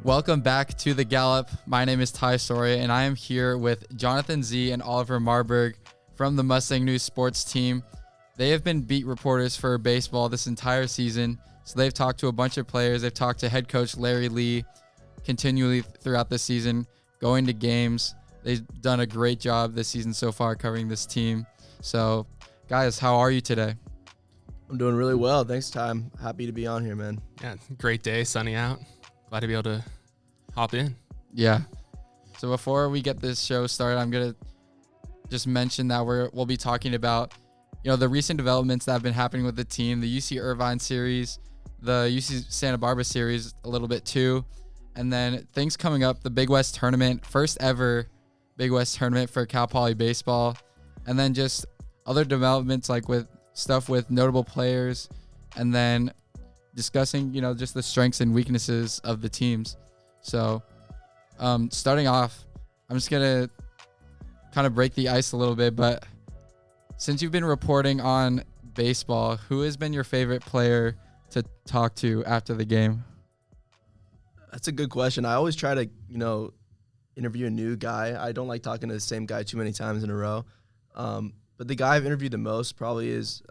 Welcome back to the Gallop. My name is Soria, and I am here with Jonathan Z and Oliver Marburg from the Mustang News Sports team. They have been beat reporters for baseball this entire season, so they've talked to a bunch of players. They've talked to head coach Larry Lee continually throughout the season, going to games. They've done a great job this season so far covering this team. So, guys, how are you today? I'm doing really well. Thanks, Ty. Happy to be on here, man. Yeah, great day, sunny out. Glad to be able to hop in. Yeah. So before we get this show started, I'm going to just mention that we'll be talking about, the recent developments that have been happening with the team, the UC Irvine series, the UC Santa Barbara series a little bit too, and then things coming up, the Big West tournament, first ever Big West tournament for Cal Poly baseball, and then just other developments like with stuff with notable players, and then discussing, just the strengths and weaknesses of the teams. So starting off, I'm just going to kind of break the ice a little bit, but since you've been reporting on baseball, who has been your favorite player to talk to after the game? That's a good question. I always try to, interview a new guy. I don't like talking to the same guy too many times in a row. But the guy I've interviewed the most probably is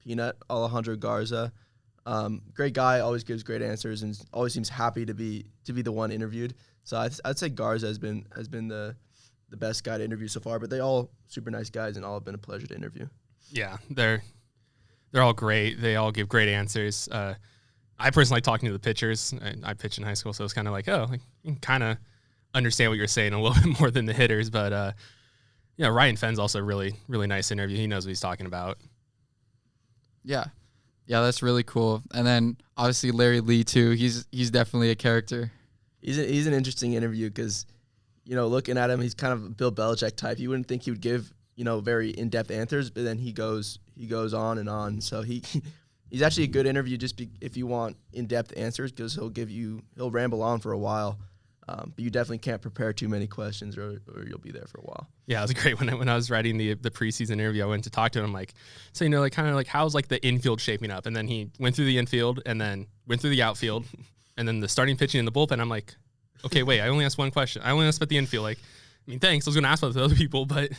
Peanut, Alejandro Garza. Great guy, always gives great answers, and always seems happy to be the one interviewed. So I'd say Garza has been the best guy to interview so far. But they all super nice guys, and all have been a pleasure to interview. Yeah, they're all great. They all give great answers. I personally like talking to the pitchers. I pitched in high school, so it's kind of like, you can kind of understand what you're saying a little bit more than the hitters. But Ryan Fenn's also a really, really nice interview. He knows what he's talking about. Yeah, that's really cool. And then obviously Larry Lee too. He's definitely a character. He's an interesting interview because, looking at him, he's kind of a Bill Belichick type. You wouldn't think he would give, very in-depth answers, but then he goes on and on. So he's actually a good interview if you want in-depth answers, because he'll ramble on for a while. But you definitely can't prepare too many questions or you'll be there for a while. Yeah, it was great. When I was writing the preseason interview, I went to talk to him. I'm like, so, kind of like, how's like the infield shaping up? And then he went through the infield and then went through the outfield and then the starting pitching in the bullpen. I'm like, okay, wait, I only asked one question. I only asked about the infield. Like, thanks. I was going to ask about the other people, but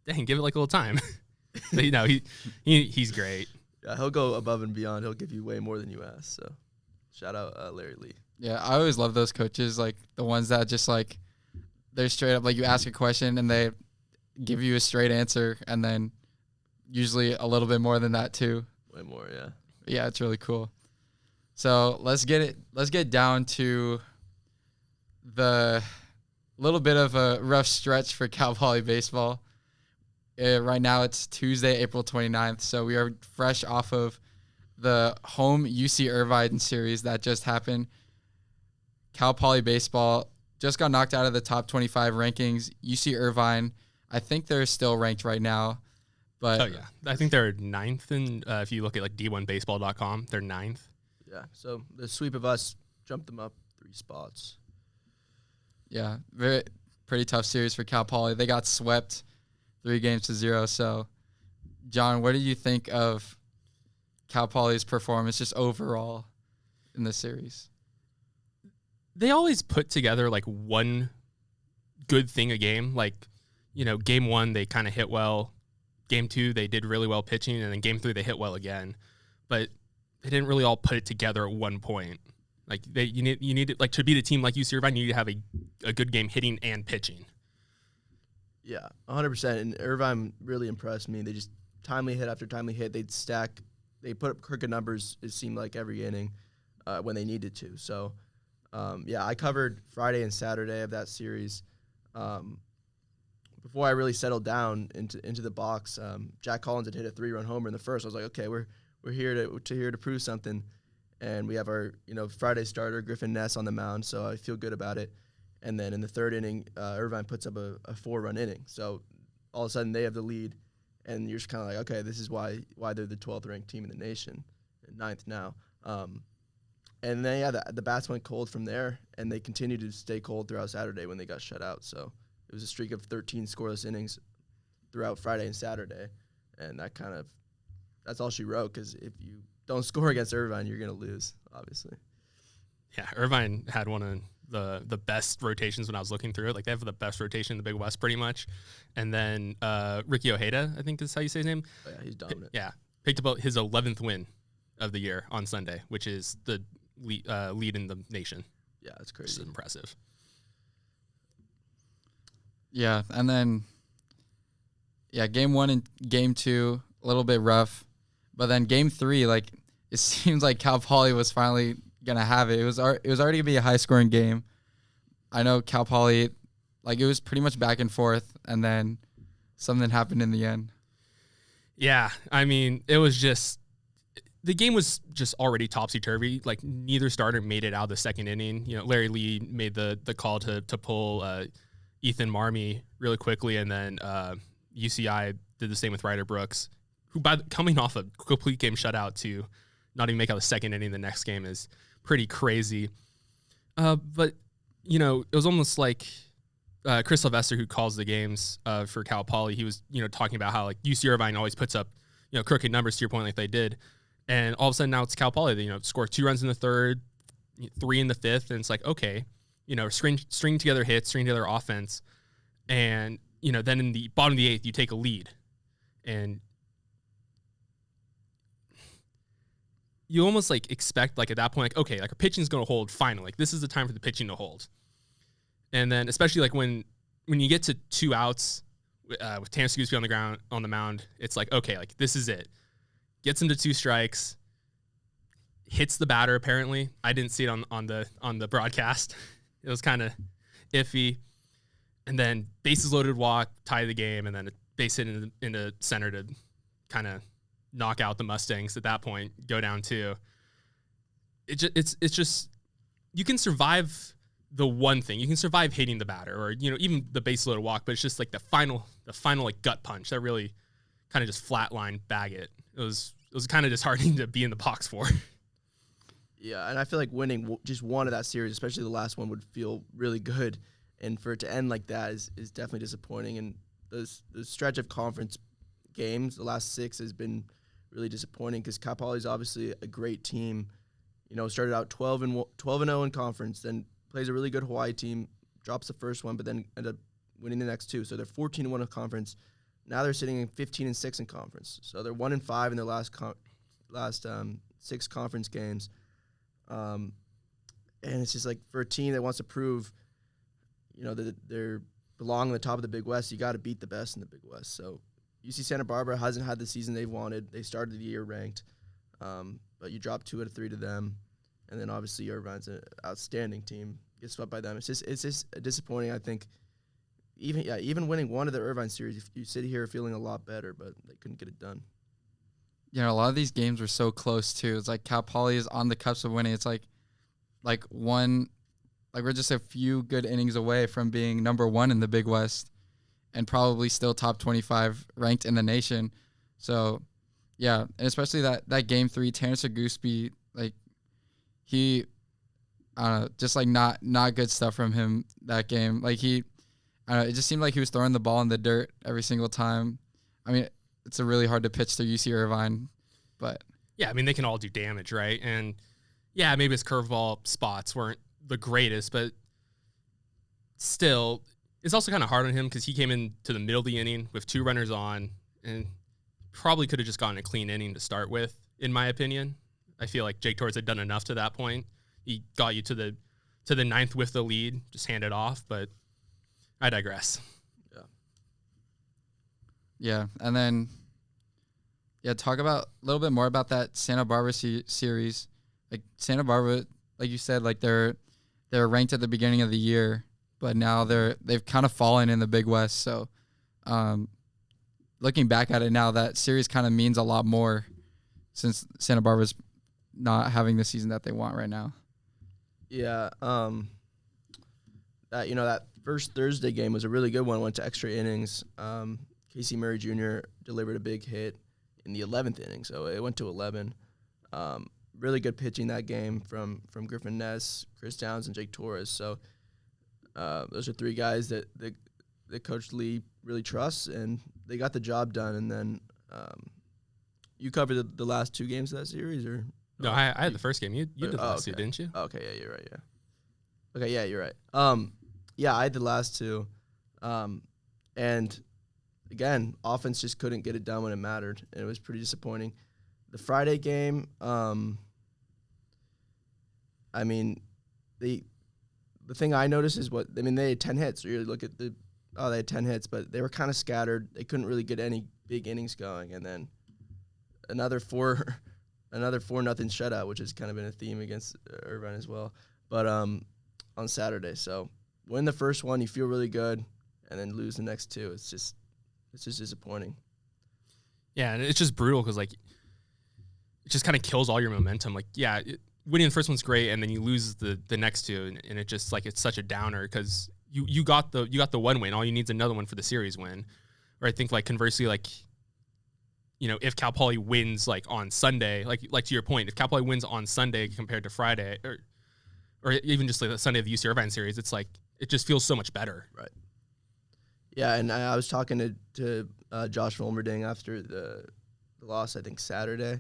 dang, give it like a little time. But, he's great. Yeah, he'll go above and beyond. He'll give you way more than you ask. So shout out Larry Lee. Yeah, I always love those coaches, like the ones that just like they're straight up, like you ask a question and they give you a straight answer, and then usually a little bit more than that too. Way more, yeah. Yeah, it's really cool. So let's get down to the little bit of a rough stretch for Cal Poly baseball. Right now it's Tuesday, April 29th, so we are fresh off of the home UC Irvine series that just happened. Cal Poly baseball just got knocked out of the top 25 rankings. UC Irvine, I think they're still ranked right now. But I think they're 9th, and if you look at like d1baseball.com, they're 9th. Yeah, so the sweep of us jumped them up 3 spots. Yeah, pretty tough series for Cal Poly. They got swept 3-0. So, John, what do you think of Cal Poly's performance just overall in this series? They always put together like one good thing a game. Like, game 1, they kind of hit well. Game 2, they did really well pitching. And then game 3, they hit well again. But they didn't really all put it together at one point. Like, you need like to beat a team like UC Irvine, you need to have a good game hitting and pitching. Yeah, 100%. And Irvine really impressed me. They just timely hit after timely hit. They'd stack. They put up crooked numbers, it seemed like, every inning when they needed to. So, I covered Friday and Saturday of that series. Before I really settled down into the box, Jack Collins had hit a 3-run homer in the first. I was like, okay, we're here to prove something, and we have our Friday starter Griffin Ness on the mound, so I feel good about it. And then in the third inning, Irvine puts up a 4-run inning. So all of a sudden they have the lead, and you're just kind of like, okay, this is why they're the 12th ranked team in the nation, and 9th now. And then, the bats went cold from there, and they continued to stay cold throughout Saturday when they got shut out. So it was a streak of 13 scoreless innings throughout Friday and Saturday, and that's all she wrote, because if you don't score against Irvine, you're going to lose, obviously. Yeah, Irvine had one of the best rotations when I was looking through it. Like they have the best rotation in the Big West pretty much. And then Ricky Ojeda, I think is how you say his name. Oh, yeah, he's dominant. Picked up his 11th win of the year on Sunday, which is the lead in the nation. Yeah, that's Which crazy. is impressive. Yeah, and then game 1 and game 2 a little bit rough, but then game 3, like it seems like Cal Poly was finally gonna have it. It was already gonna be a high scoring game. I know Cal Poly, like it was pretty much back and forth, and then something happened in the end. Yeah, I mean, it was just the game was just already topsy turvy. Like neither starter made it out of the second inning. You know, Larry Lee made the call to pull Ethan Marmee really quickly, and then UCI did the same with Ryder Brooks, who coming off a complete game shutout to not even make out the second inning the next game is pretty crazy. But you know, it was almost like Chris Sylvester, who calls the games for Cal Poly, he was talking about how like UC Irvine always puts up crooked numbers to your point like they did, and all of a sudden now it's Cal Poly. They score 2 runs in the third, 3 in the fifth, and it's like okay. String together hits, string together offense, and then in the bottom of the 8th, you take a lead, and you almost like expect like at that point, like okay, like our pitching's going to hold finally. Like this is the time for the pitching to hold, and then especially like when you get to 2 outs with Tanner Scoosby on the mound, it's like okay, like this is it. Gets him to 2 strikes, hits the batter. Apparently, I didn't see it on the broadcast. It was kind of iffy. And then bases loaded walk, tie the game, and then a base hit into center to kind of knock out the Mustangs at that point, go down 2. It's just you can survive the one thing. You can survive hitting the batter or even the base loaded walk, but it's just like the final like gut punch that really kind of just flatlined Baggett. It was kind of disheartening to be in the box for. Yeah, and I feel like winning just one of that series, especially the last one, would feel really good. And for it to end like that is definitely disappointing. And the stretch of conference games, the last 6, has been really disappointing because Cal Poly is obviously a great team. Started out 12-0 in conference, then plays a really good Hawaii team, drops the first one, but then ended up winning the next 2. So they're 14-1 in conference. Now they're sitting in 15-6 in conference. So they're 1-5 in their last 6 conference games. And it's just like for a team that wants to prove, that they're belong on the top of the Big West, you got to beat the best in the Big West. So UC Santa Barbara hasn't had the season they wanted. They started the year ranked, but you drop 2 out of 3 to them, and then obviously Irvine's an outstanding team. Get swept by them. It's just disappointing. I think even winning one of the Irvine series, you sit here feeling a lot better, but they couldn't get it done. A lot of these games were so close too. It's like Cal Poly is on the cusp of winning. It's like we're just a few good innings away from being number 1 in the Big West and probably still top 25 ranked in the nation. So, yeah, and especially that game 3, Tanner Scoosby, like he, just like not good stuff from him that game. Like it just seemed like he was throwing the ball in the dirt every single time. I mean, it's a really hard to pitch to UC Irvine, but yeah, I mean they can all do damage, right? And yeah, maybe his curveball spots weren't the greatest, but still, it's also kind of hard on him because he came into the middle of the inning with 2 runners on, and probably could have just gotten a clean inning to start with, in my opinion. I feel like Jake Torres had done enough to that point. He got you to the 9th with the lead, just hand it off, but I digress. Yeah, and then talk about a little bit more about that Santa Barbara series. Like Santa Barbara, like you said, like they're ranked at the beginning of the year, but now they've kind of fallen in the Big West. So, looking back at it now, that series kind of means a lot more since Santa Barbara's not having the season that they want right now. Yeah, that first Thursday game was a really good one. Went to extra innings. Casey Murray Jr. delivered a big hit in the 11th inning, so it went to 11. Really good pitching that game from Griffin Ness, Chris Downs, and Jake Torres. So those are 3 guys that Coach Lee really trusts, and they got the job done. And then you covered the last 2 games of that series, or no? I had the first game. You did the last 2, didn't you? Okay, yeah, you're right. Yeah. Okay, yeah, you're right. Yeah, I had the last two, and again, offense just couldn't get it done when it mattered, and it was pretty disappointing. The Friday game, I mean, the thing I noticed is they had 10 hits. So you look at they had 10 hits, but they were kind of scattered. They couldn't really get any big innings going, and then another 4-0 shutout, which has kind of been a theme against Irvine as well. But on Saturday, so win the first one, you feel really good, and then lose the next two. It's just disappointing. Yeah, and it's just brutal because like it just kind of kills all your momentum. Like, yeah, winning the first one's great, and then you lose the next two, and it just like it's such a downer because you got the one win. All you need is another one for the series win. Or I think like conversely, like if Cal Poly wins like on Sunday, like to your point, if Cal Poly wins on Sunday compared to Friday, or even just like the Sunday of the UC Irvine series, it's like it just feels so much better. Right. Yeah, and I was talking to Josh Volmerding after the loss, I think Saturday,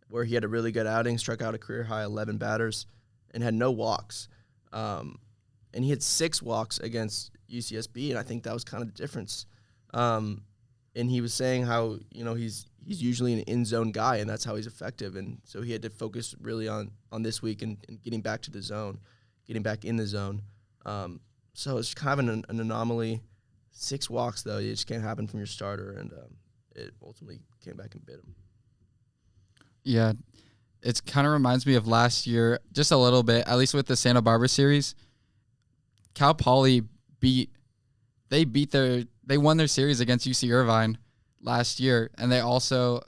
where he had a really good outing, struck out a career-high 11 batters, and had no walks. And he had 6 walks against UCSB, and I think that was kind of the difference. And he was saying how, he's usually an in-zone guy, and that's how he's effective. And so he had to focus really on this week and getting back to the zone, getting back in the zone. So it's kind of an anomaly. 6 walks, though, it just can't happen from your starter, and it ultimately came back and bit him. Yeah, it kind of reminds me of last year, just a little bit, at least with the Santa Barbara series. Cal Poly won their series against UC Irvine last year, and they also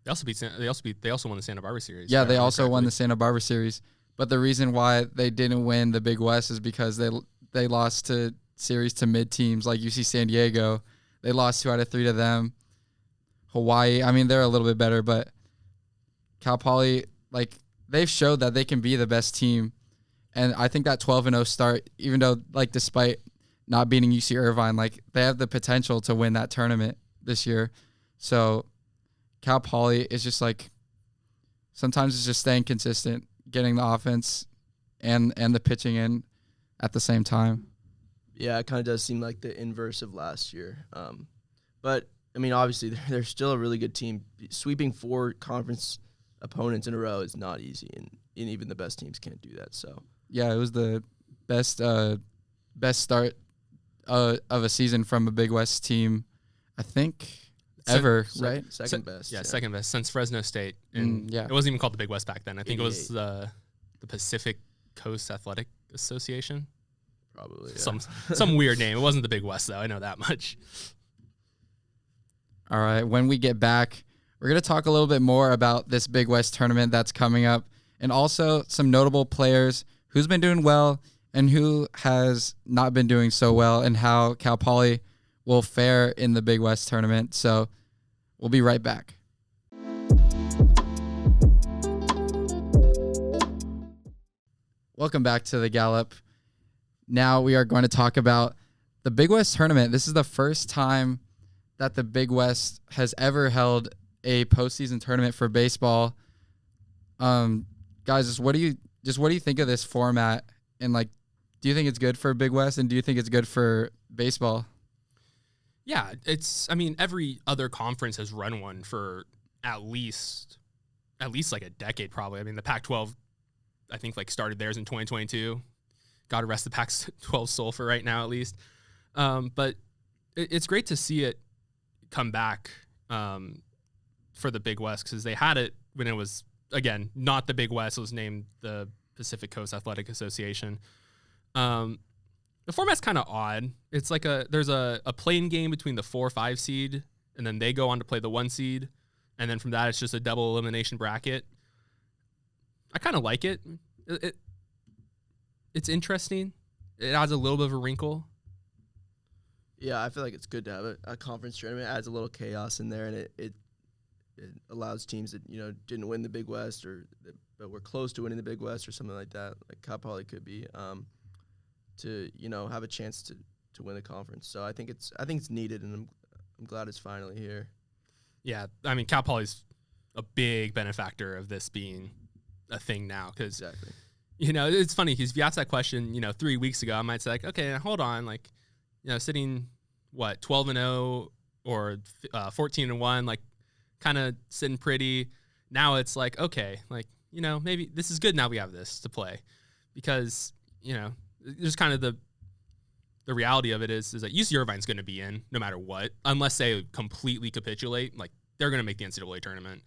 won the Santa Barbara series. Yeah, they also won the Santa Barbara series. But the reason why they didn't win the Big West is because they lost to series to mid teams like UC San Diego. They lost 2 out of 3 to them. Hawaii, I mean, they're a little bit better, but Cal Poly, like, they've showed that they can be the best team. And I think that 12-0 start, even though, like, despite not beating UC Irvine, like, they have the potential to win that tournament this year. So Cal Poly is just, like, sometimes it's just staying consistent, getting the offense and the pitching in at the same time. Yeah, it kind of does seem like the inverse of last year. But, I mean, obviously, they're still a really good team. Sweeping 4 conference opponents in a row is not easy, and even the best teams can't do that. So yeah, it was the best start of a season from a Big West team, I think, ever, right? Second best. Yeah, second best since Fresno State. And it wasn't even called the Big West back then. I think 88. It was the Pacific Coast Athletic Association. Probably, yeah. Some weird name. It wasn't the Big West, though. I know that much. All right, when we get back, we're going to talk a little bit more about this Big West tournament that's coming up, and also some notable players, who's been doing well and who has not been doing so well, and how Cal Poly will fare in the Big West tournament. So we'll be right back. Welcome back to the Gallop. Now we are going to talk about the Big West tournament. This is the first time that the Big West has ever held a postseason tournament for baseball. Guys, just what do you think of this format? And like, do you think it's good for Big West, and do you think it's good for baseball? Yeah, every other conference has run one for at least like a decade, probably. I mean, the Pac-12, I think, like, started theirs in 2022. God rest the Pac-12 soul for right now, at least. But it's great to see it come back for the Big West, because they had it when it was, again, not the Big West. It was named the Pacific Coast Athletic Association. The format's kind of odd. It's like there's a playing game between the 4-5 seed, and then they go on to play the 1 seed, and then from that it's just a double elimination bracket. I kind of like it. It's interesting. It adds a little bit of a wrinkle. Yeah, I feel like it's good to have a conference tournament. It adds a little chaos in there, and it allows teams that didn't win the Big West but were close to winning the Big West or something like that, like Cal Poly could be, to have a chance to win the conference. So I think it's needed, and I'm glad it's finally here. Yeah, I mean, Cal Poly's a big benefactor of this being a thing now, because exactly. It's funny because if you asked that question, 3 weeks ago, I might say like, okay, hold on, like, sitting 12-0 or 14-1, like, kind of sitting pretty. Now it's like, okay, like, maybe this is good. Now we have this to play, because there's kind of the reality of it is that UC Irvine's going to be in no matter what, unless they completely capitulate. Like, they're going to make the NCAA tournament.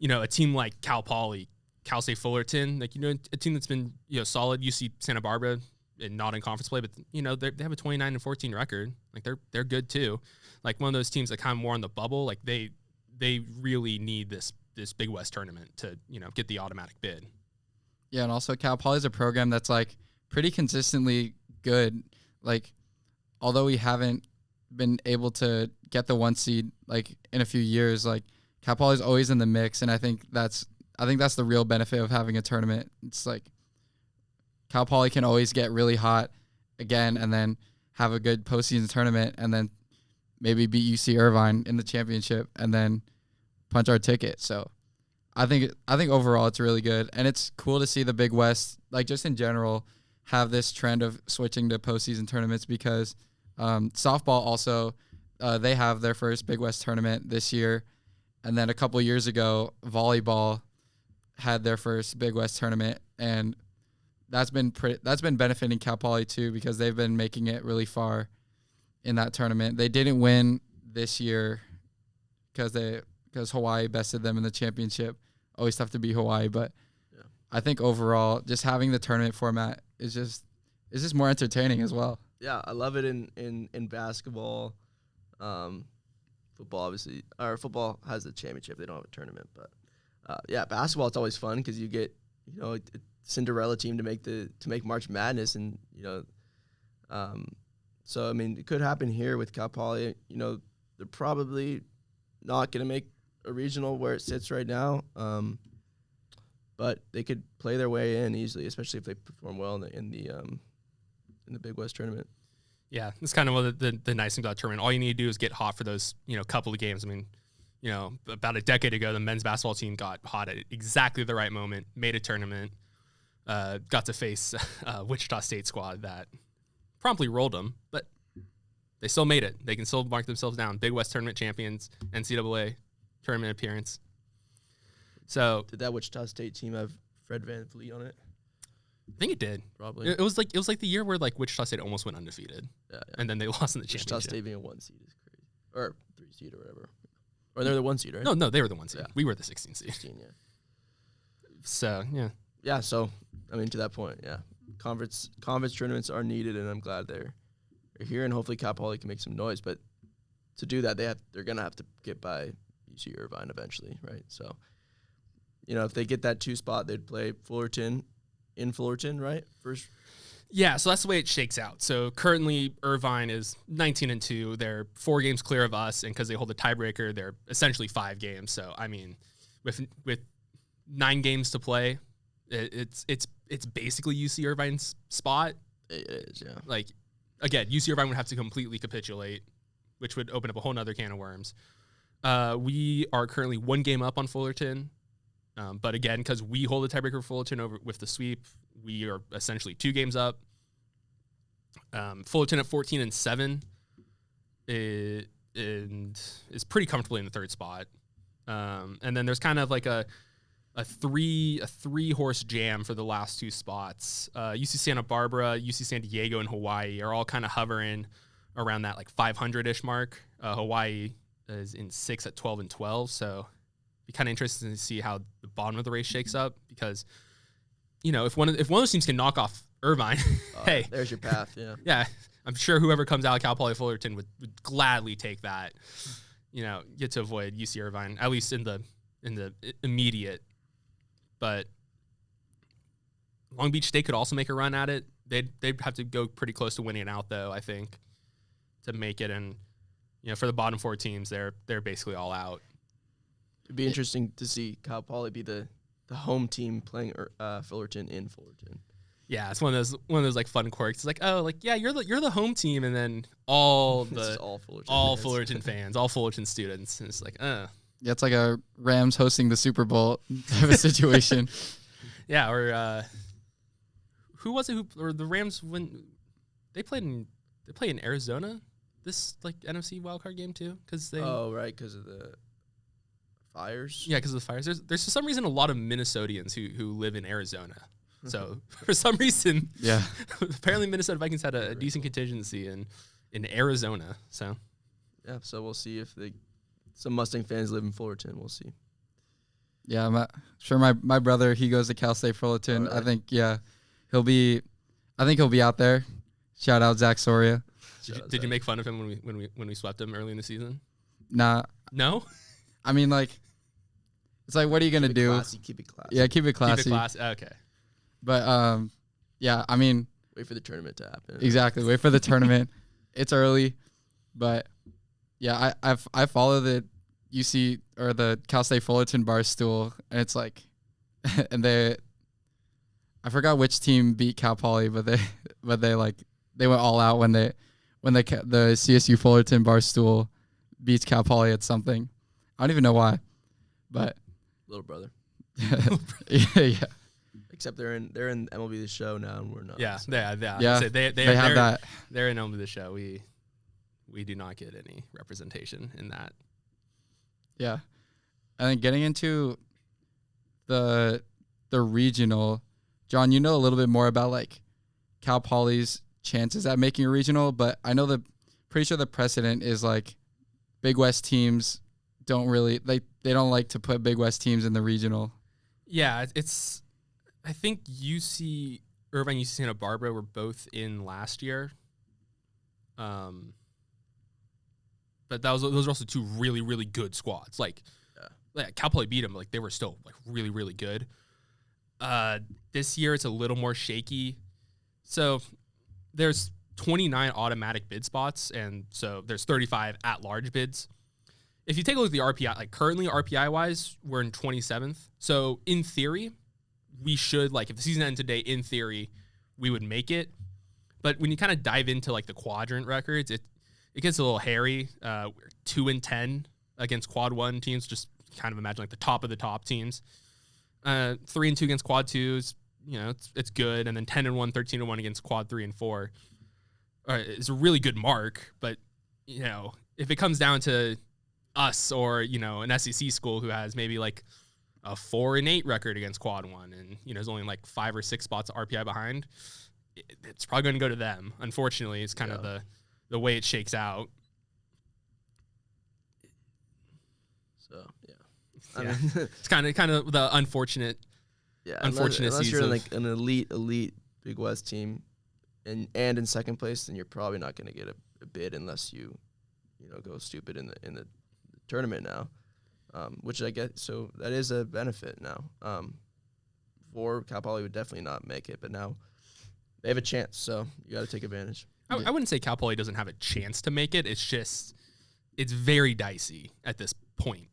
A team like Cal Poly, Cal State Fullerton, like, a team that's been, solid. UC Santa Barbara, and not in conference play, but they have a 29-14 record. Like, they're good too. Like, one of those teams that kind of more on the bubble. Like, they really need this Big West tournament to get the automatic bid. Yeah, and also Cal Poly is a program that's like pretty consistently good. Like, although we haven't been able to get the 1 seed like in a few years, like Cal Poly is always in the mix, and I think that's the real benefit of having a tournament. It's like Cal Poly can always get really hot again, and then have a good postseason tournament, and then maybe beat UC Irvine in the championship, and then punch our ticket. So I think overall it's really good, and it's cool to see the Big West, like, just in general, have this trend of switching to postseason tournaments, because softball also, they have their first Big West tournament this year, and then a couple years ago volleyball had their first Big West tournament, and that's been benefiting Cal Poly too, because they've been making it really far in that tournament. They didn't win this year because Hawaii bested them in the championship. Always tough to beat Hawaii, but yeah. I think overall, just having the tournament format is just more entertaining as well. Yeah, I love it in basketball. Football, obviously, or football has the championship. They don't have a tournament, but yeah, basketball, it's always fun because you get a Cinderella team to make March Madness, and so I mean, it could happen here with Cal Poly. They're probably not going to make a regional where it sits right now, but they could play their way in easily, especially if they perform well in the Big West tournament. Yeah, that's kind of one of the nice things about the tournament. All you need to do is get hot for those couple of games. I mean, about a decade ago, the men's basketball team got hot at exactly the right moment, made a tournament, got to face Wichita State squad that promptly rolled them, but they still made it. They can still mark themselves down. Big West tournament champions, NCAA tournament appearance. So did that Wichita State team have Fred Van Vliet on it? I think it did. Probably. It was like the year where like Wichita State almost went undefeated. Yeah. And then they lost in the championship. Wichita State being a 1 seed is crazy. Or 3 seed or whatever. Or they're the 1 seed, right? No, they were the 1 seed. Yeah. We were the 16 seed. 16, yeah. So, yeah. Yeah, so, I mean, to that point, yeah. Conference tournaments are needed, and I'm glad they're here, and hopefully Cal Poly can make some noise. But to do that, they're going to have to get by UC Irvine eventually, right? So, if they get that 2 spot, they'd play Fullerton in Fullerton, right? First. Yeah, so that's the way it shakes out. So currently Irvine is 19-2. They're 4 games clear of us, and because they hold the tiebreaker, they're essentially 5 games. So I mean, with 9 games to play, it's basically UC Irvine's spot. It is, yeah. Like, again, UC Irvine would have to completely capitulate, which would open up a whole nother can of worms. We are currently 1 game up on Fullerton. But again, because we hold the tiebreaker for Fullerton over with the sweep, we are essentially 2 games up. Fullerton at 14-7 and is pretty comfortably in the 3rd spot. And then there's kind of like a 3-horse jam for the last 2 spots. UC Santa Barbara, UC San Diego, and Hawaii are all kind of hovering around that like 500-ish mark. Hawaii is in 6 at 12-12, so be kind of interested to see how the bottom of the race shakes up, because if one of those teams can knock off Irvine, hey, there's your path. Yeah, I'm sure whoever comes out of Cal Poly Fullerton would gladly take that. Get to avoid UC Irvine, at least in the immediate. But Long Beach State could also make a run at it. They'd have to go pretty close to winning it out, though, I think, to make it. And for the bottom 4 teams, they're basically all out. It'd be interesting to see Cal Poly be the home team playing Fullerton in Fullerton. Yeah, it's one of those like fun quirks. It's like, oh, like, yeah, you're the home team, and then all Fullerton fans, all Fullerton students, and it's like, Yeah, it's like a Rams hosting the Super Bowl type of situation. Yeah, or who was it or the Rams when they play in Arizona this like NFC wildcard game too because they because of the fires. Yeah, because of the fires. There's for some reason a lot of Minnesotians who live in Arizona. So for some reason, Yeah. apparently Minnesota Vikings had a decent contingency in Arizona. So Yeah, so we'll see if some Mustang fans live in Fullerton. We'll see. Yeah, I'm sure my brother, he goes to Cal State Fullerton. Oh, really? I think he'll be out there. Shout out Zach Soria. did you make fun of him when we swept him early in the season? Nah, No? I mean like it's like what are you gonna do? Keep it classy. Yeah, keep it classy. Keep it class. Okay. But yeah, I mean Wait for the tournament to happen. exactly. Wait for the tournament. It's early, but yeah, I follow the UC or the Cal State Fullerton Barstool, and it's like, and I forgot which team beat Cal Poly, but they went all out when the CSU Fullerton Barstool beats Cal Poly at something. I don't even know why, but Little brother. yeah. Except they're in MLB The Show now, and we're not. Yeah. so. Yeah, So they have that. They're in MLB The Show. We do not get any representation in that. Yeah. And then getting into the regional, John, you know a little bit more about like Cal Poly's chances at making a regional, but I know pretty sure the precedent is like Big West teams don't really they don't like to put Big West teams in the regional. Yeah, I think UC Irvine, UC Santa Barbara were both in last year. But those are also two really, really good squads. Like Cal Poly beat them, but like they were still like really, really good. This year it's a little more shaky. So there's 29 automatic bid spots, and so there's 35 at-large bids. If you take a look at the RPI, like currently RPI-wise, we're in 27th. So in theory, we should, like if the season ended today, in theory, we would make it. But when you kind of dive into like the quadrant records, it gets a little hairy. We're 2-10 against quad 1 teams. Just kind of imagine like the top of the top teams. 3-2 against quad 2s. You know, it's good. And then 10-1, 13-1 against quad 3 and 4. It's a really good mark. But, you know, if it comes down to us or, you know, an SEC school who has maybe like a 4-8 record against quad 1 and, you know, is only like 5 or 6 spots RPI behind, it's probably going to go to them. Unfortunately, it's kind of the way it shakes out. So yeah, I mean, it's kind of the unfortunate. Yeah, unfortunate unless season. you're in like an elite Big West team, and in second place, then you're probably not going to get a bid unless you go stupid in the tournament now, which I get. So that is a benefit now. For Cal Poly would definitely not make it, but now they have a chance, so you got to take advantage. I wouldn't say Cal Poly doesn't have a chance to make it. It's just it's very dicey at this point.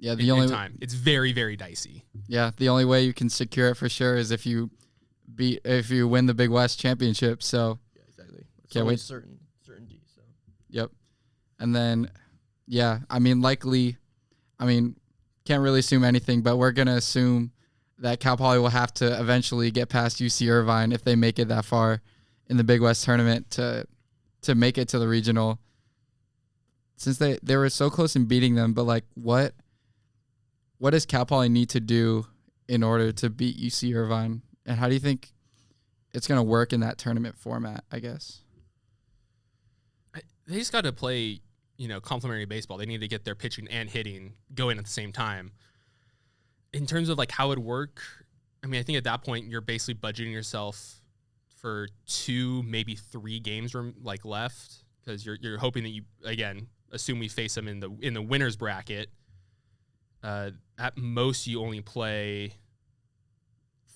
Yeah, in time it's very, very dicey. Yeah, the only way you can secure it for sure is if you win the Big West championship. So yeah, exactly. Can't wait. Certainty. So yep, and then yeah, I mean can't really assume anything, but we're gonna assume that Cal Poly will have to eventually get past UC Irvine if they make it that far in the Big West tournament to make it to the regional. Since they were so close in beating them, but like what does Cal Poly need to do in order to beat UC Irvine? And how do you think it's going to work in that tournament format, I guess? They just got to play, complementary baseball. They need to get their pitching and hitting going at the same time. In terms of like how it would work, I mean, I think at that point you're basically budgeting yourself for 2, maybe 3 games left, because you're hoping that you, again, assume we face them in the winners bracket. At most, you only play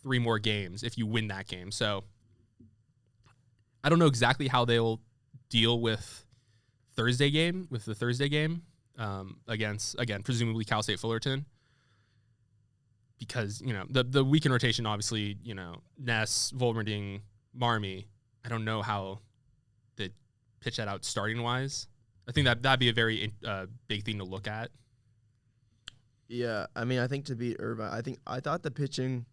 3 more games if you win that game. So I don't know exactly how they'll deal with the Thursday game against, again, presumably Cal State Fullerton. Because, the weekend rotation, obviously, Ness, Volmerding, Marmy, I don't know how they pitch that out starting-wise. I think that'd be a very big thing to look at. Yeah, I mean, I think to beat Irvine, I thought the pitching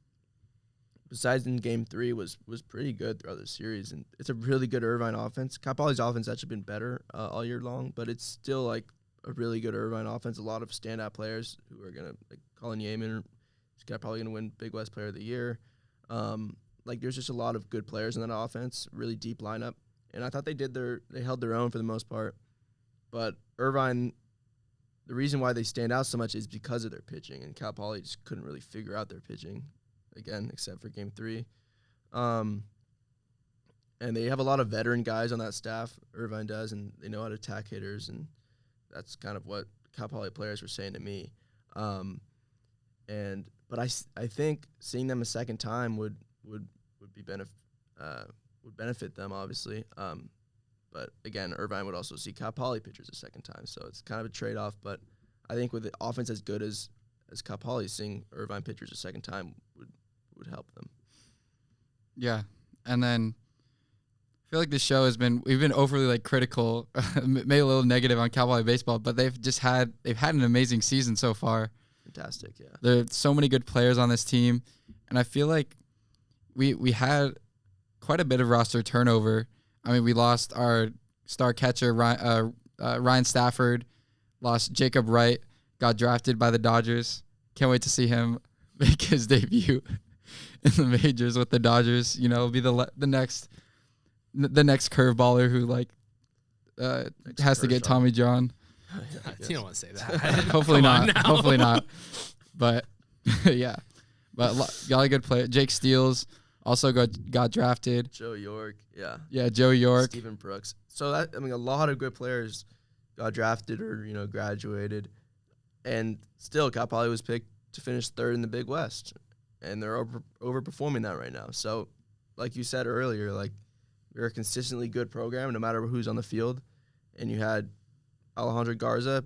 besides in Game 3, was pretty good throughout the series, and it's a really good Irvine offense. Cal Poly's offense has actually been better all year long, but it's still like a really good Irvine offense. A lot of standout players who are gonna like Colin Yeaman, he's probably gonna win Big West Player of the Year. Like there's just a lot of good players in that offense, really deep lineup, and I thought they held their own for the most part. But Irvine, the reason why they stand out so much is because of their pitching, and Cal Poly just couldn't really figure out their pitching, again, except for Game 3. And they have a lot of veteran guys on that staff, Irvine does, and they know how to attack hitters, and that's kind of what Cal Poly players were saying to me. But I think seeing them a second time would benefit them, obviously. But again, Irvine would also see Cal Poly pitchers a second time, so it's kind of a trade-off. But I think with the offense as good as Cal Poly, seeing Irvine pitchers a second time would help them. Yeah, and then I feel like this show we've been overly like critical, made a little negative on Cal Poly baseball, but they've had an amazing season so far. Fantastic, yeah. There's so many good players on this team, and I feel like we had quite a bit of roster turnover. I mean, we lost our star catcher, Ryan Stafford, lost Jacob Wright, got drafted by the Dodgers. Can't wait to see him make his debut in the majors with the Dodgers. You know, be the next curveballer who has to get Tommy John. You don't want to say that. Hopefully not. Hopefully not. But yeah, but got a good player. Jake Steele also got drafted. Joe York, yeah. Yeah, Joe York. Stephen Brooks. So a lot of good players got drafted or graduated, and still Cal Poly was picked to finish third in the Big West, and they're overperforming that right now. So, like you said earlier, like we're a consistently good program no matter who's on the field, and you had Alejandro Garza,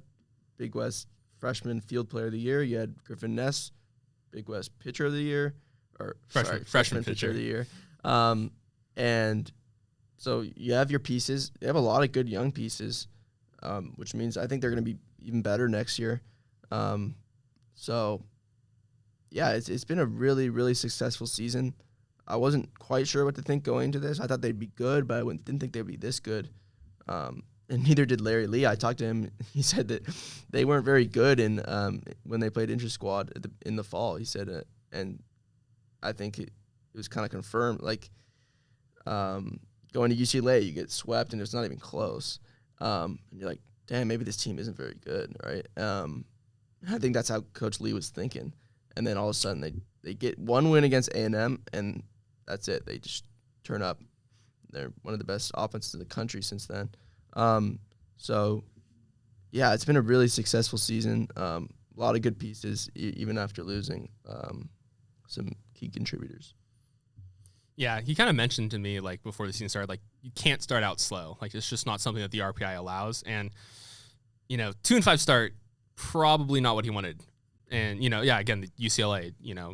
Big West Freshman Field Player of the Year. You had Griffin Ness, Big West Pitcher of the Year. Freshman pitcher of the year. And so you have your pieces. They have a lot of good young pieces, which means I think they're going to be even better next year. So, yeah, it's been a really, really successful season. I wasn't quite sure what to think going into this. I thought they'd be good, but I didn't think they'd be this good. And neither did Larry Lee. I talked to him. He said that they weren't very good when they played inter-squad in the fall. He said, and I think it was kind of confirmed. Like going to UCLA, you get swept, and it's not even close. And you're like, damn, maybe this team isn't very good, right? I think that's how Coach Lee was thinking. And then all of a sudden, they get one win against A&M, and that's it. They just turn up. They're one of the best offenses in the country since then. So, yeah, it's been a really successful season. A lot of good pieces, even after losing some key contributors. Yeah, he kind of mentioned to me, like, before the season started, like, you can't start out slow. Like, it's just not something that the RPI allows. And, 2-5 start, probably not what he wanted. And, again, the UCLA,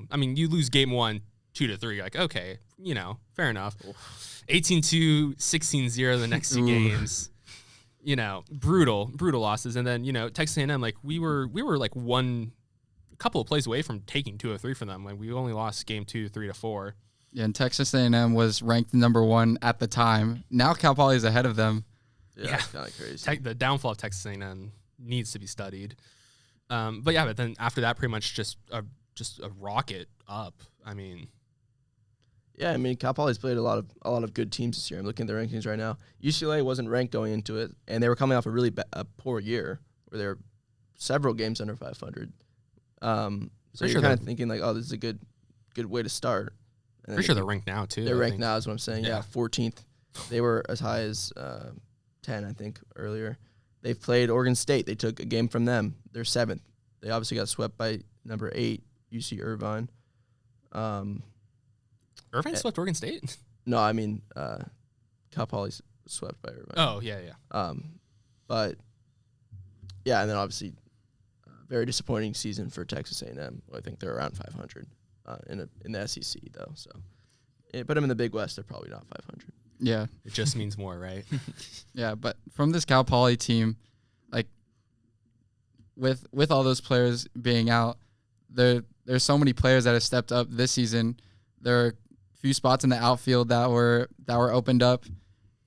I mean, you lose game 1, 2-3, you're like, okay, fair enough. 18-2, 16-0 the next two games. Brutal losses. And then, Texas A&M, like, we were like a couple of plays away from taking 2 or 3 from them. Like, we only lost game 2, 3-4. Yeah, and Texas A&M was ranked number 1 at the time. Now Cal Poly is ahead of them. Yeah, it's kind of crazy. The downfall of Texas A&M needs to be studied. But then after that, pretty much just a rocket up. I mean, yeah, Cal Poly's played a lot of good teams this year. I'm looking at their rankings right now. UCLA wasn't ranked going into it, and they were coming off a really poor year where they were several games under 500. So you're kind of thinking like, oh, this is a good way to start. Pretty sure they're ranked now too. They're ranked now, is what I'm saying. Yeah, 14th. They were as high as 10, I think, earlier. They've played Oregon State. They took a game from them. They're 7th. They obviously got swept by number 8, UC Irvine. Irvine swept Oregon State? No, I mean Cal Poly swept by Irvine. Oh, yeah. But, yeah, and then obviously very disappointing season for Texas A&M. I think they're around 500 in the SEC, though. So, put them in the Big West, they're probably not 500. Yeah. It just means more, right? Yeah, but from this Cal Poly team, like, with all those players being out, there's so many players that have stepped up this season there are a few spots in the outfield that were opened up.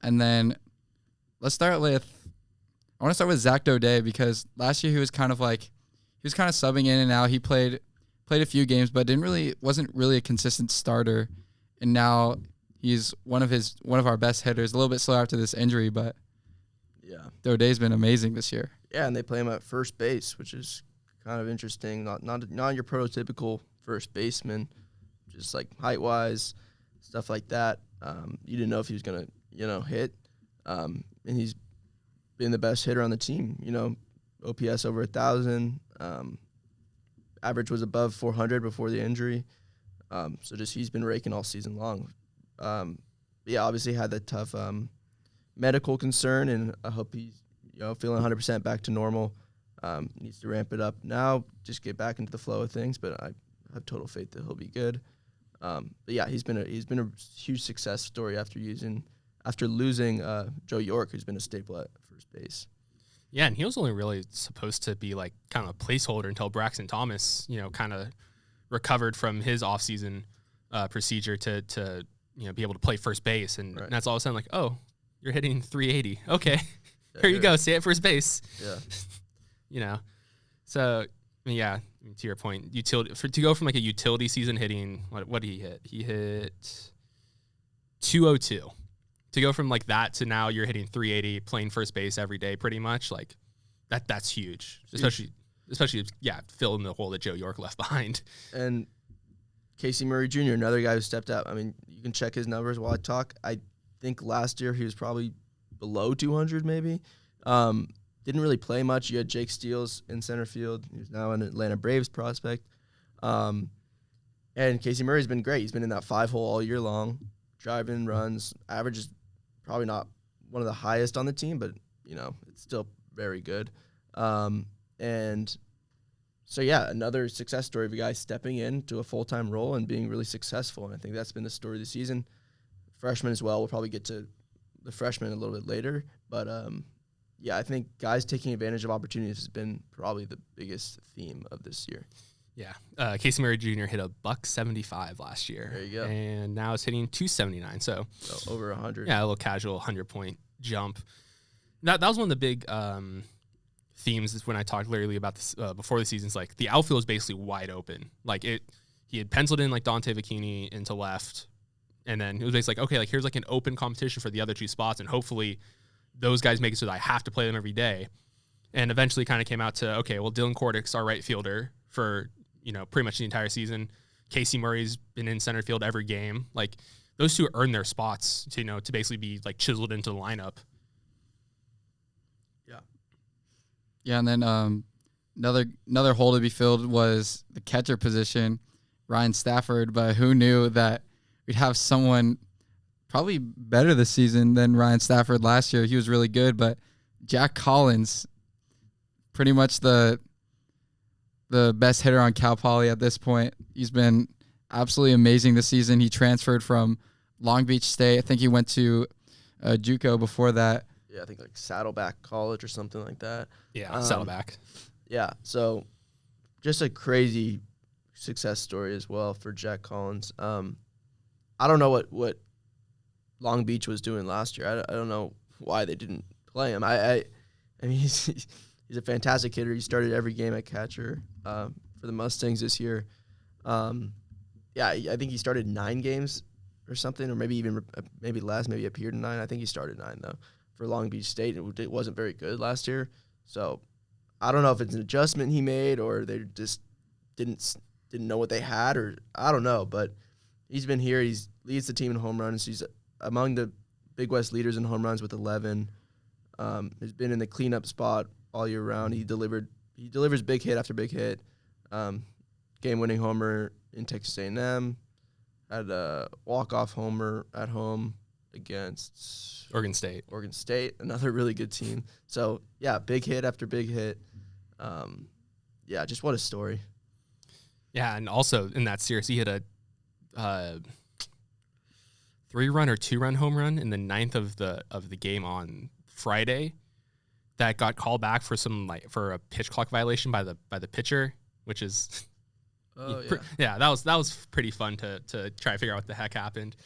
And then I want to start with Zach Daudet, because last year he was kind of subbing in and out. He played a few games, but wasn't really a consistent starter. And now he's one of our best hitters. A little bit slow after this injury, but yeah, Daudet's been amazing this year. Yeah, and they play him at first base, which is kind of interesting. Not your prototypical first baseman, just like height-wise, stuff like that. You didn't know if he was gonna, hit. And he's been the best hitter on the team. OPS over 1,000. Average was above 400 before the injury. So he's been raking all season long. Obviously had that tough medical concern, and I hope he's feeling 100% back to normal. Needs to ramp it up now, just get back into the flow of things. But I have total faith that he'll be good. He's been a huge success story after losing Joe York, who's been a staple at first base. Yeah, and he was only really supposed to be like kind of a placeholder until Braxton Thomas, kind of recovered from his offseason procedure to be able to play first base, and right. that's all of a sudden like, oh, you're hitting 380. Okay, here you go, stay at first base. Yeah. So yeah, to your point, to go from like a utility season hitting what did he hit? He hit 202. To go from like that to now you're hitting 380, playing first base every day, pretty much like that's huge, especially filling the hole that Joe York left behind. And Casey Murray Jr., another guy who stepped up. I mean, you can check his numbers while I talk. I think last year he was probably below 200, maybe. Didn't really play much. You had Jake Steele in center field. He's now an Atlanta Braves prospect. And Casey Murray's been great. He's been in that 5-hole all year long, driving runs. Average is probably not one of the highest on the team, but, it's still very good. And so, another success story of a guy stepping into a full-time role and being really successful. And I think that's been the story of the season. Freshman as well. We'll probably get to the freshman a little bit later. But, I think guys taking advantage of opportunities has been probably the biggest theme of this year. Yeah. Casey Murray Jr. hit $175 last year. There you go. And now it's hitting 279. So over 100. Yeah, a little casual 100-point jump. That was one of the big themes is when I talked literally about this before the season's like the outfield is basically wide open. Like he had penciled in like Dante Vecchini into left, and then it was basically like, okay, like here's like an open competition for the other two spots, and hopefully those guys make it so that I have to play them every day. And eventually kind of came out to, okay, well, Dylan Cordick's our right fielder for, pretty much the entire season. Casey Murray's been in center field every game. Like those two earned their spots to basically be like chiseled into the lineup. Yeah. Yeah, and then another hole to be filled was the catcher position, Ryan Stafford. But who knew that we'd have someone probably better this season than Ryan Stafford last year. He was really good, but Jack Collins, pretty much the best hitter on Cal Poly at this point. He's been absolutely amazing this season. He transferred from Long Beach State. I think he went to JUCO before that. Yeah, I think like Saddleback College or something like that. Yeah, Saddleback. Yeah, so just a crazy success story as well for Jack Collins. I don't know what Long Beach was doing last year. I don't know why they didn't play him. I mean, he's a fantastic hitter. He started every game at catcher for the Mustangs this year. I think he started 9 games or something, or maybe less. Maybe appeared in 9. I think he started 9 though for Long Beach State. It wasn't very good last year, so I don't know if it's an adjustment he made or they just didn't know what they had, or I don't know. But he's been here. He leads the team in home runs. He's among the Big West leaders in home runs with 11. He's been in the cleanup spot all year round. He delivers big hit after big hit. Game-winning homer in Texas A&M. Had a walk-off homer at home against Oregon State, another really good team. So, yeah, big hit after big hit. Just what a story. Yeah, and also in that series, he hit a 3-run or 2-run home run in the 9th of the game on Friday that got called back for a pitch clock violation by the pitcher, which is Oh Yeah, that was pretty fun to try to figure out what the heck happened.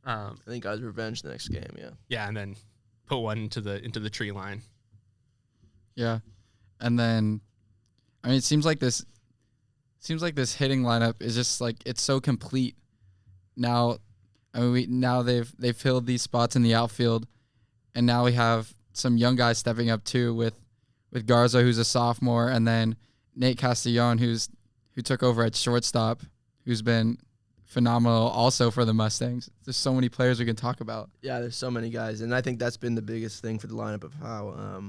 I think guys revenge the next game. Yeah. Yeah, and then put one into the tree line. Yeah, and then I mean, it seems like this hitting lineup is just like it's so complete now. I mean, now they've filled these spots in the outfield, and now we have some young guys stepping up too with Garza, who's a sophomore, and then Nate Castellon, who took over at shortstop, who's been phenomenal also for the Mustangs. There's so many players we can talk about. Yeah, there's so many guys, and I think that's been the biggest thing for the lineup of how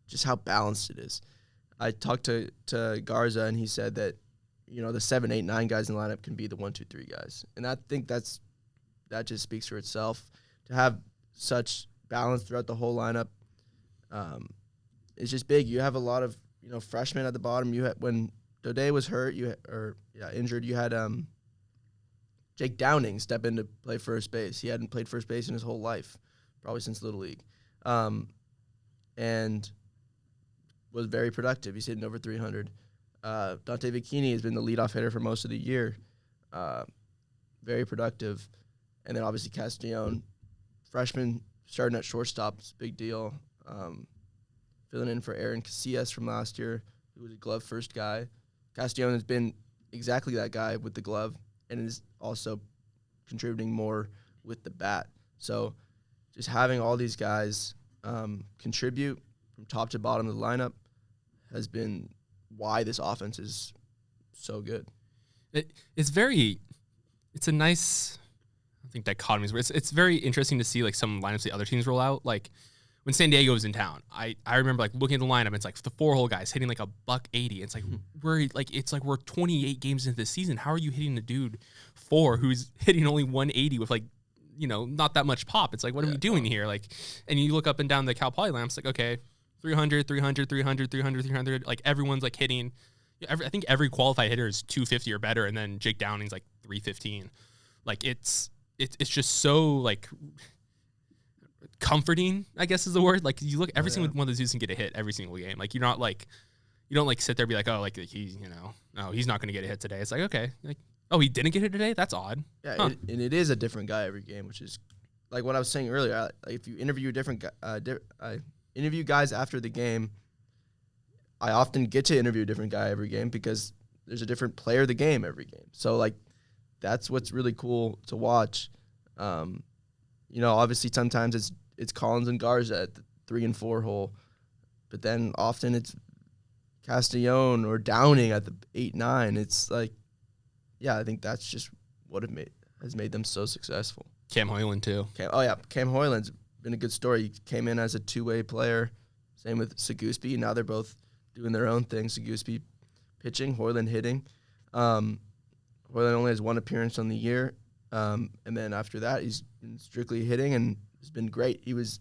just how balanced it is. I talked to Garza, and he said that the 7, 8, 9 guys in the lineup can be the 1, 2, 3 guys, and I think that just speaks for itself. To have such balance throughout the whole lineup is just big. You have a lot of freshmen at the bottom. You had, when Dode was hurt, injured, you had Jake Downing step in to play first base. He hadn't played first base in his whole life, probably since Little League, and was very productive. He's hitting over 300. Dante Vicchini has been the leadoff hitter for most of the year, very productive. And then obviously Castellon, freshman, starting at shortstop, it's a big deal. Filling in for Aaron Casillas from last year, who was a glove first guy. Castellon has been exactly that guy with the glove, and is also contributing more with the bat. So just having all these guys contribute from top to bottom of the lineup has been why this offense is so good. It's a nice, I think dichotomies, but it's very interesting to see like some lineups the other teams roll out. Like when San Diego was in town, I remember like looking at the lineup, it's like the 4-hole guys hitting like $180. It's like we're 28 games into the season. How are you hitting the dude 4 who's hitting only 180 with like, not that much pop? It's like, what are we doing here? Like, and you look up and down the Cal Poly lamps, like, okay, 300, 300, 300, 300, 300. Like everyone's like hitting. I think every qualified hitter is 250 or better, and then Jake Downing's like 315. Like it's just so like comforting, I guess is the word. Like you look, every single one of those dudes can get a hit every single game. Like you're not like, you don't like sit there and be like, oh, like he's, no, he's not going to get a hit today. It's like, okay, like, oh, he didn't get hit today? That's odd. Yeah, and it is a different guy every game, which is like what I was saying earlier. Like if you interview interview guys after the game, I often get to interview a different guy every game because there's a different player of the game every game. So like that's what's really cool to watch. Obviously sometimes it's Collins and Garza at the 3 and 4 hole, but then often it's Castellon or Downing at the 8, 9. It's like, yeah, I think that's just what has made them so successful. Cam Hoyland too. Cam Hoyland's been a good story. He came in as a 2-way player. Same with Seguspy. Now they're both doing their own thing. Seguspy pitching, Hoyland hitting. Hoyland only has 1 appearance on the year. And then after that, he's been strictly hitting and has been great. He was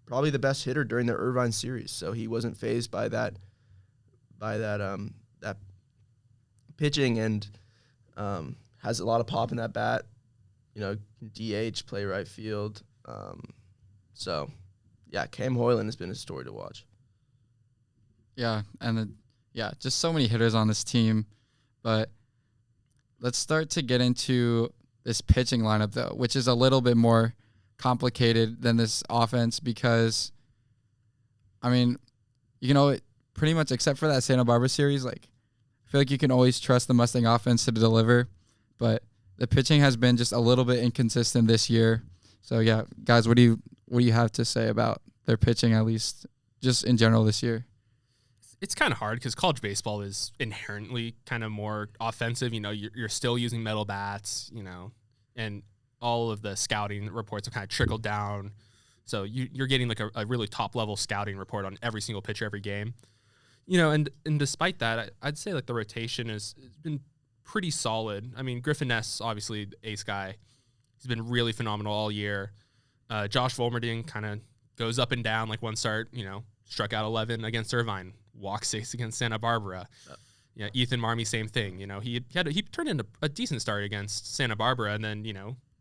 probably the best hitter during the Irvine series, so he wasn't fazed by that pitching, and has a lot of pop in that bat. DH, play right field. So, yeah, Cam Hoyland has been a story to watch. Yeah, and just so many hitters on this team. But let's start to get into this pitching lineup, though, which is a little bit more complicated than this offense because, I mean, pretty much except for that Santa Barbara series, like, I feel like you can always trust the Mustang offense to deliver, but the pitching has been just a little bit inconsistent this year. So, yeah, guys, what do you have to say about their pitching, at least just in general this year? It's kind of hard because college baseball is inherently kind of more offensive. You're still using metal bats, and all of the scouting reports have kind of trickled down. So you're getting like a really top level scouting report on every single pitcher every game. And despite that, I'd say like the rotation has been pretty solid. I mean, Griffin Ness, obviously the ace guy, he's been really phenomenal all year. Josh Volmerding kind of goes up and down. Like one start, struck out 11 against Irvine, walked 6 against Santa Barbara. Ethan Marmey, same thing. He turned into a decent start against Santa Barbara, and then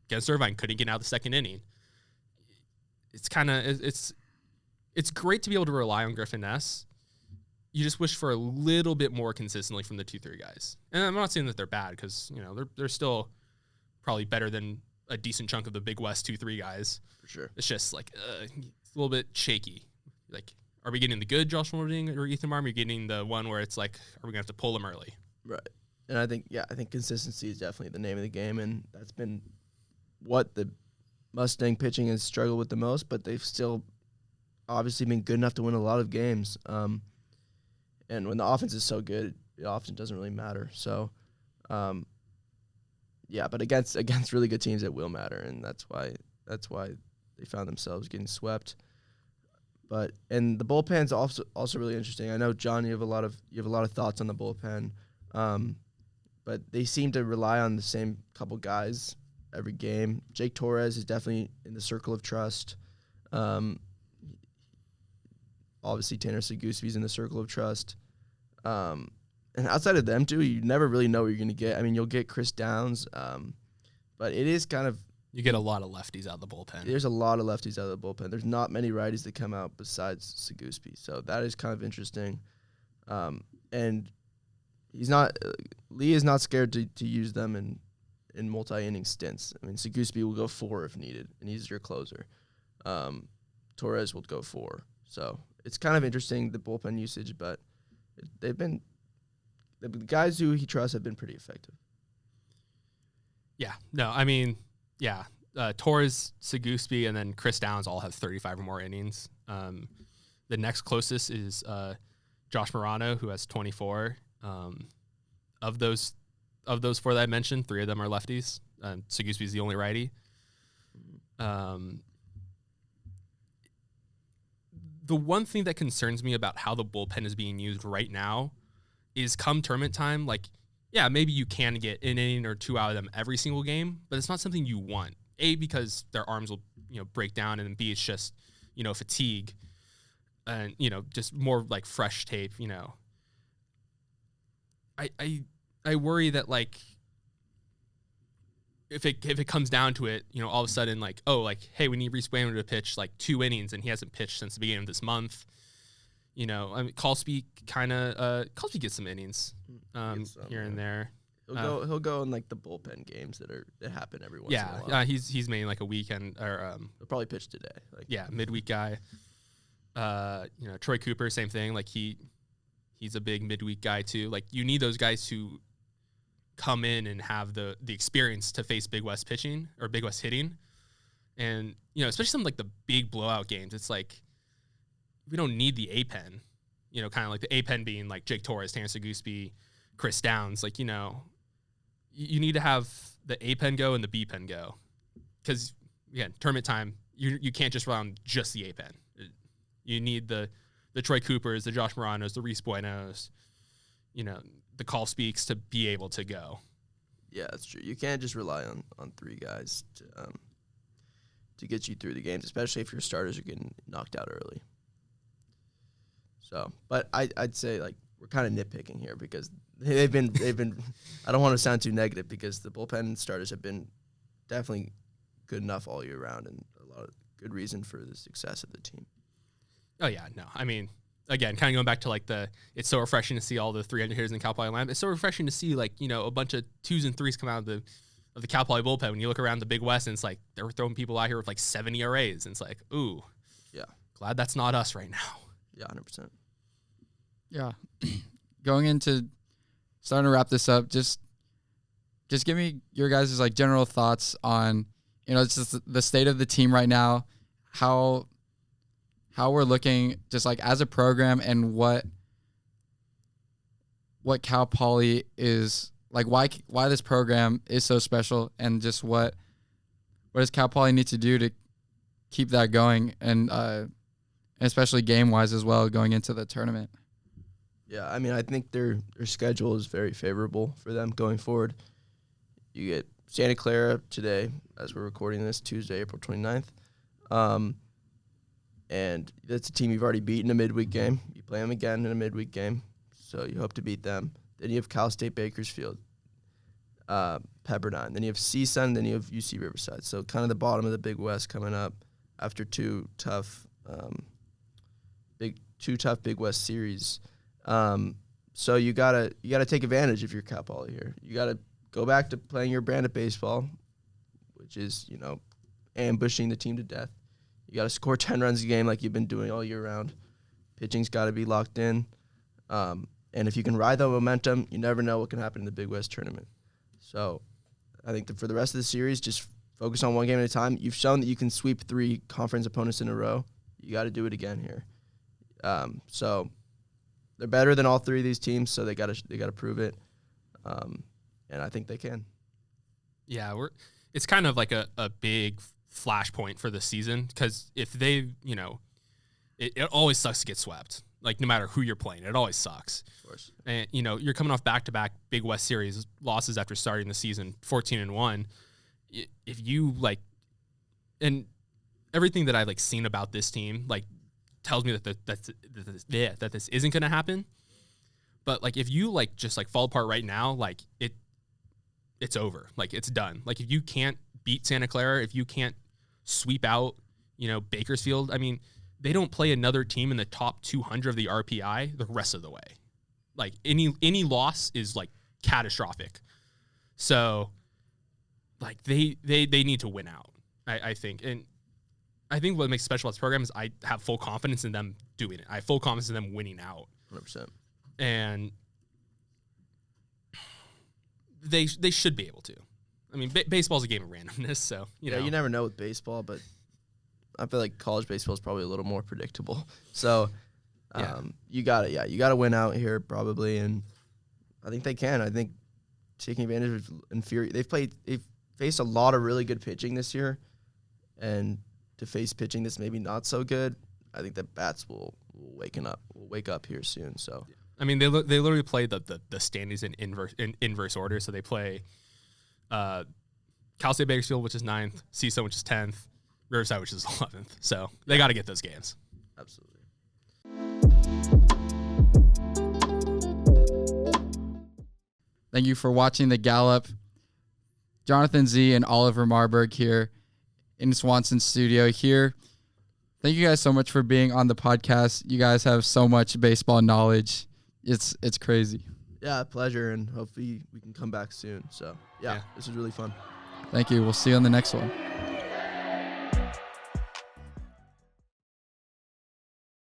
against Irvine couldn't get out the second inning. It's great to be able to rely on Griffin Ness, you just wish for a little bit more consistently from the 2-3 guys. And I'm not saying that they're bad because, you know, they're still probably better than a decent chunk of the Big West 2-3 guys. For sure. It's just like it's a little bit shaky. Like, are we getting the good Josh Morning or Ethan Marm? Are we getting the one where it's like, are we going to have to pull them early? Right. And I think consistency is definitely the name of the game, and that's been what the Mustang pitching has struggled with the most, but they've still obviously been good enough to win a lot of games. And when the offense is so good, it often doesn't really matter. So, but against really good teams, it will matter, and that's why they found themselves getting swept. And the bullpen's also really interesting. I know, John, you have a lot of thoughts on the bullpen, but they seem to rely on the same couple guys every game. Jake Torres is definitely in the circle of trust. Obviously, Tanner Seguspi's in the circle of trust. And outside of them, too, you never really know what you're going to get. I mean, you'll get Chris Downs, but it is kind of... You get a lot of lefties out of the bullpen. There's a lot of lefties out of the bullpen. There's not many righties that come out besides Seguspi, so that is kind of interesting. And he's not... Lee is not scared to use them in multi-inning stints. I mean, Seguspi will go 4 if needed, and he's your closer. Torres will go 4. So it's kind of interesting, the bullpen usage, but the guys who he trusts have been pretty effective. Yeah. No, I mean, yeah. Torres, Seguspi, and then Chris Downs all have 35 or more innings. The next closest is Josh Morano, who has 24. Of those 4 that I mentioned, 3 of them are lefties. Seguspi is the only righty. The one thing that concerns me about how the bullpen is being used right now is come tournament time, like, yeah, maybe you can get an inning or 2 out of them every single game, but it's not something you want. A, because their arms will, break down, and then B, it's just, fatigue and, just more like fresh tape, I worry that, like, if it comes down to it, all of a sudden, like, oh, like, hey, we need Reese Wainer to pitch like 2 innings, and he hasn't pitched since the beginning of this month. I mean, Callspeak gets some innings here and there. He'll go in like the bullpen games that happen every once in a while. Yeah, he's made like a weekend or he'll probably pitch today. Midweek guy. Troy Cooper, same thing. Like he's a big midweek guy too. Like you need those guys who come in and have the experience to face Big West pitching or Big West hitting. And, especially some like the big blowout games, it's like we don't need the A-pen, kind of like the A-pen being like Jake Torres, Tanner Seguspi, Chris Downs. Like, you need to have the A-pen go and the B-pen go. Because, again, tournament time, you can't just rely on just the A-pen. You need the Troy Coopers, the Josh Moranos, the Reese Buenos, the Callspeaks to be able to go. Yeah, that's true. You can't just rely on 3 guys to get you through the games, especially if your starters are getting knocked out early. So, but I'd say like we're kind of nitpicking here because they've been. I don't want to sound too negative because the bullpen starters have been definitely good enough all year round and a lot of good reason for the success of the team. Oh yeah, no, I mean, again, kind of going back to like it's so refreshing to see all the 300 hitters in the Cal Poly lineup. It's so refreshing to see like a bunch of 2s and 3s come out of the Cal Poly bullpen. When you look around the Big West, and it's like they're throwing people out here with like 70 ERAs, and it's like, ooh, yeah, glad that's not us right now. Yeah, 100%. Yeah, starting to wrap this up. Just give me your guys' like general thoughts on it's just the state of the team right now, how we're looking just like as a program, and what Cal Poly is like, why this program is so special, and just what does Cal Poly need to do to keep that going, and especially game wise as well going into the tournament. Yeah, I mean, I think their schedule is very favorable for them going forward. You get Santa Clara today, as we're recording this, Tuesday, April 29th. And that's a team you've already beaten in a midweek game. You play them again in a midweek game, so you hope to beat them. Then you have Cal State Bakersfield, Pepperdine. Then you have CSUN, then you have UC Riverside. So kind of the bottom of the Big West coming up after two tough Big West series. So you gotta take advantage if you're Cal Poly here. You gotta go back to playing your brand of baseball, which is, you know, ambushing the team to death. You gotta score 10 runs a game like you've been doing all year round. Pitching's gotta be locked in. And if you can ride the momentum, you never know what can happen in the Big West tournament. So I think that for the rest of the series, just focus on one game at a time. You've shown that you can sweep 3 conference opponents in a row. You got to do it again here. So they're better than all 3 of these teams, so they got to prove it. And I think they can. Yeah, it's kind of like a big flashpoint for the season, because if they, you know, it always sucks to get swept. Like, no matter who you're playing, it always sucks. Of course. And, you know, you're coming off back-to-back Big West Series losses after starting the season 14-1. If you, like, and everything that I've, like, seen about this team, like, tells me that this isn't going to happen. But, like, if you, like, just, like, fall apart right now, like, it's over. Like, it's done. Like, if you can't beat Santa Clara, if you can't sweep out, you know, Bakersfield, I mean, they don't play another team in the top 200 of the RPI the rest of the way. Like, any loss is, like, catastrophic. So, like, they need to win out, I think. And I think what makes special about this program is I have full confidence in them doing it. I have full confidence in them winning out. 100%. And they should be able to. I mean, baseball's a game of randomness, so, you know. You never know with baseball, but I feel like college baseball is probably a little more predictable. So you gotta win out here probably, and I think they can. I think taking advantage of they've faced a lot of really good pitching this year, and to face pitching that's maybe not so good, I think the bats will wake up here soon. So I mean, they literally play the standings in inverse order. So they play Cal State Bakersfield, which is 9th, CSUN, which is 10th, Riverside, which is 11th. So they got to get those games. Absolutely. Thank you for watching the Gallop. Jonathan Z and Oliver Marburg here in Swanson studio here. Thank you guys so much for being on the podcast. You guys have so much baseball knowledge. It's crazy. Yeah, pleasure, and hopefully we can come back soon. So, yeah. This was really fun. Thank you. We'll see you on the next one.